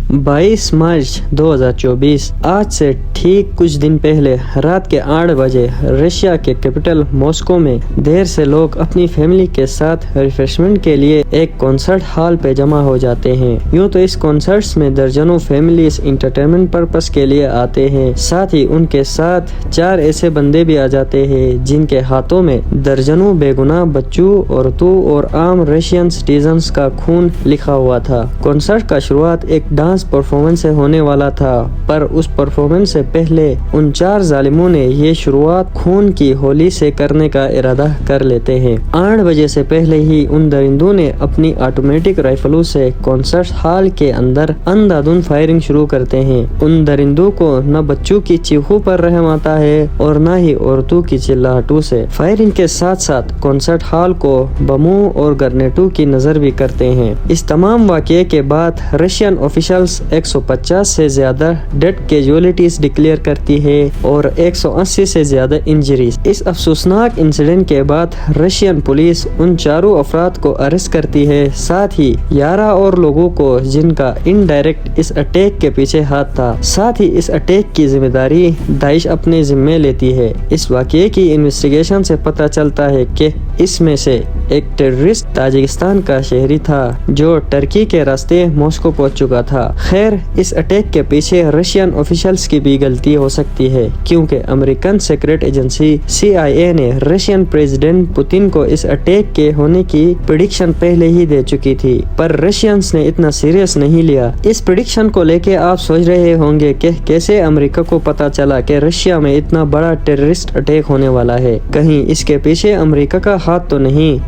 22 मार्च 2024 आज से ठीक कुछ दिन पहले रात के 8 बजे रशिया के कैपिटल मॉस्को में देर से लोग अपनी फैमिली के साथ रिफ्रेशमेंट के लिए एक कॉन्सर्ट हॉल पे जमा हो जाते हैं। यूं तो इस कॉन्सर्ट्स में दर्जनों फैमिलीज इंटरटेनमेंट पर्पस के लिए आते हैं। साथ ही उनके साथ 4 ऐसे बंदे भी आ जाते हैं जिनके हाथों में दर्जनों बेगुनाह बच्चों, औरतों और आम रशियन सिटीजन्स का खून लिखा हुआ था। कॉन्सर्ट का शुरुआत एक डांस परफॉर्मेंस से होने वाला था, पर उस परफॉर्मेंस से पहले उन 4 जालिमों ने ये शुरुआत खून की होली से करने का इरादा कर लेते हैं। 8 बजे से पहले ही उन दरिंदों ने अपनी ऑटोमेटिक राइफलों से कॉन्सर्ट हॉल के अंदर अंधाधुंध फायरिंग शुरू करते हैं। उन दरिंदों को न बच्चों की चीखों पर रहम आता है और न ही औरतों की चिल्लाहटों से। फायरिंग के साथ साथ कॉन्सर्ट हॉल को बमों और ग्रेनेडों की नजर भी करते हैं। इस तमाम वाकये के बाद रशियन ऑफिशियल्स 150 से ज्यादा डेड कैजुअलिटीज डिक्लेयर करती है और 180 से ज्यादा इंजरीज। इस अफसोसनाक इंसिडेंट के बाद रशियन पुलिस उन 4 अफराद को अरेस्ट करती है, साथ ही 11 और लोगों को जिनका इनडायरेक्ट इस अटैक के पीछे हाथ था। साथ ही इस अटैक की जिम्मेदारी दाइश अपने जिम्मे लेती है। इस वाकये की इन्वेस्टिगेशन से पता चलता है कि इसमें से एक टेररिस्ट ताजिकिस्तान का शहरी था जो टर्की के रास्ते मॉस्को पहुंच चुका था। खैर, इस अटैक के पीछे रशियन ऑफिशियल्स की भी गलती हो सकती है, क्योंकि अमेरिकन सीक्रेट एजेंसी CIA ने रशियन प्रेसिडेंट पुतिन को इस अटैक के होने की प्रेडिक्शन पहले ही दे चुकी थी, पर रशियंस ने इतना सीरियस नहीं लिया। इस प्रेडिक्शन को लेके आप सोच रहे होंगे कि कैसे अमेरिका को पता चला कि रशिया में इतना बड़ा टेररिस्ट अटैक होने वाला है, कहीं इसके पीछे अमेरिका का हाथ तो नहीं।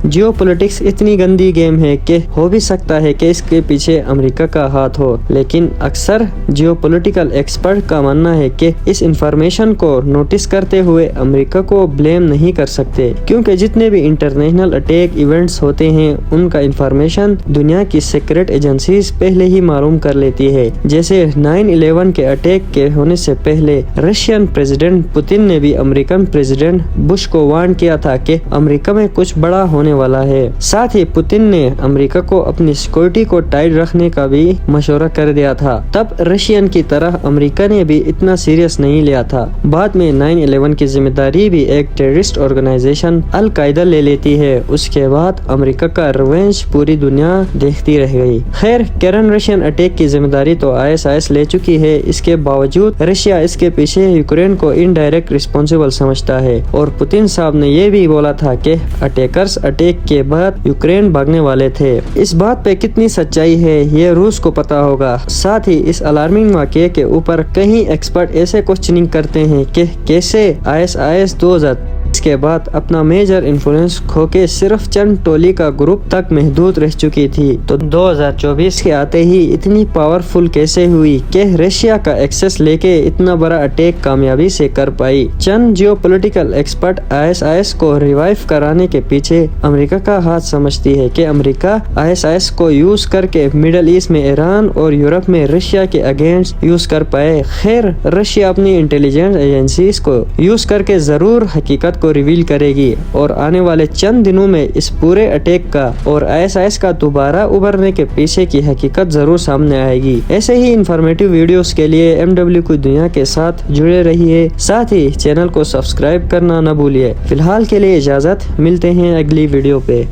जियोपॉलिटिक्स इतनी गंदी गेम है कि हो भी सकता है कि इसके पीछे अमेरिका का हाथ हो, लेकिन अक्सर जियोपॉलिटिकल एक्सपर्ट का मानना है कि इस इंफॉर्मेशन को नोटिस करते हुए अमेरिका को ब्लेम नहीं कर सकते, क्योंकि जितने भी इंटरनेशनल अटैक इवेंट्स होते हैं उनका इंफॉर्मेशन दुनिया की सीक्रेट एजेंसीज पहले ही मालूम कर लेती है। जैसे 9/11 के अटैक के होने से पहले रशियन प्रेसिडेंट पुतिन ने भी अमेरिकन प्रेसिडेंट बुश को वार्न किया था कि अमेरिका में कुछ बड़ा होने वाला है। साथ ही पुतिन ने अमेरिका को अपनी सिक्योरिटी को टाइट रखने का भी मशवरा कर दिया था। तब रशियन की तरह अमेरिका ने भी इतना सीरियस नहीं लिया था। बाद में 9/11 की जिम्मेदारी भी एक टेररिस्ट ऑर्गेनाइजेशन अल कायदा ले लेती है। उसके बाद अमेरिका का रिवेंज पूरी दुनिया देखती रह गई। खैर, करंट रशियन अटैक की जिम्मेदारी तो ISIS ले चुकी है। इसके बावजूद रशिया इसके पीछे यूक्रेन को इनडायरेक्ट रिस्पॉन्सिबल समझता है, और पुतिन साहब ने ये भी बोला था कि अटैकर्स अटैक के बाद यूक्रेन भागने वाले थे। इस बात पे कितनी सच्चाई है ये रूस को पता होगा। साथ ही इस अलार्मिंग वाकये के ऊपर कई एक्सपर्ट ऐसे क्वेश्चनिंग करते हैं कि कैसे ISIS 2000 के बाद अपना मेजर इन्फ्लुएंस खो के सिर्फ चंद टोली का ग्रुप तक महदूद रह चुकी थी, तो 2024 के आते ही इतनी पावरफुल कैसे हुई कि रशिया का एक्सेस लेके इतना बड़ा अटैक कामयाबी से कर पाई। चंद जियोपॉलिटिकल एक्सपर्ट ISIS को रिवाइव कराने के पीछे अमेरिका का हाथ समझती है कि अमेरिका ISIS को यूज करके मिडल ईस्ट में ईरान और यूरोप में रशिया के अगेंस्ट यूज कर पाए। खैर, रशिया अपनी इंटेलिजेंस एजेंसीज को यूज करके जरूर हकीकत को रिवील करेगी, और आने वाले चंद दिनों में इस पूरे अटैक का और ISIS का दोबारा उभरने के पीछे की हकीकत जरूर सामने आएगी। ऐसे ही इंफॉर्मेटिव वीडियोस के लिए MW की दुनिया के साथ जुड़े रहिए। साथ ही चैनल को सब्सक्राइब करना न भूलिए। फिलहाल के लिए इजाजत, मिलते हैं अगली वीडियो पे।